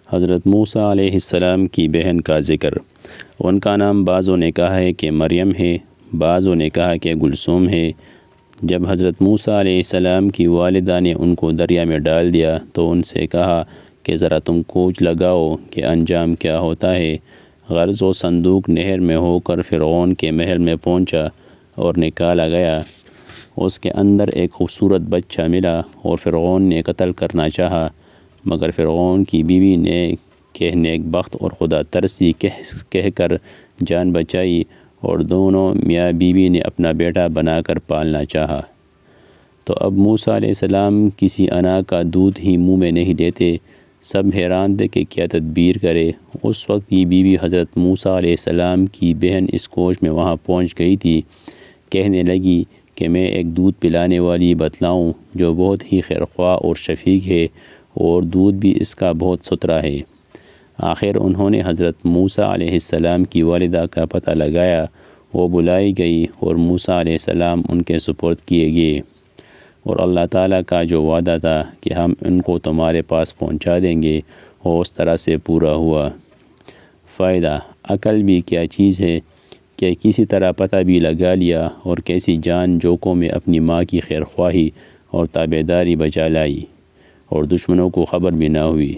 حضرت موسیٰ علیہ السلام کی بہن کا ذکر۔ ان کا نام بعضوں نے کہا ہے کہ مریم ہے، بعضوں نے کہا کہ گلثوم ہے۔ جب حضرت موسیٰ علیہ السلام کی والدہ نے ان کو دریا میں ڈال دیا تو ان سے کہا کہ ذرا تم کوچ لگاؤ کہ انجام کیا ہوتا ہے۔ غرض وہ صندوق نہر میں ہو کر فرعون کے محل میں پہنچا اور نکالا گیا۔ اس کے اندر ایک خوبصورت بچہ ملا اور فرعون نے قتل کرنا چاہا، مگر فرعون کی بیوی نے کہ نیک بخت اور خدا ترسی کہہ کر جان بچائی، اور دونوں میاں بیوی نے اپنا بیٹا بنا کر پالنا چاہا۔ تو اب موسیٰ علیہ السلام کسی انا کا دودھ ہی منہ میں نہیں لیتے۔ سب حیران تھے کہ کیا تدبیر کرے۔ اس وقت یہ بیوی حضرت موسیٰ علیہ السلام کی بہن اس کوچ میں وہاں پہنچ گئی تھی۔ کہنے لگی کہ میں ایک دودھ پلانے والی بتلاؤں جو بہت ہی خیرخواہ اور شفیق ہے، اور دودھ بھی اس کا بہت ستھرا ہے۔ آخر انہوں نے حضرت موسیٰ علیہ السلام کی والدہ کا پتہ لگایا۔ وہ بلائی گئی اور موسیٰ علیہ السلام ان کے سپرد کیے گئے، اور اللہ تعالیٰ کا جو وعدہ تھا کہ ہم ان کو تمہارے پاس پہنچا دیں گے وہ اس طرح سے پورا ہوا۔ فائدہ: عقل بھی کیا چیز ہے کہ کسی طرح پتہ بھی لگا لیا اور کیسی جان جوکوں میں اپنی ماں کی خیرخواہی اور تابعداری بچا لائی، اور دشمنوں کو خبر بھی نہ ہوئی۔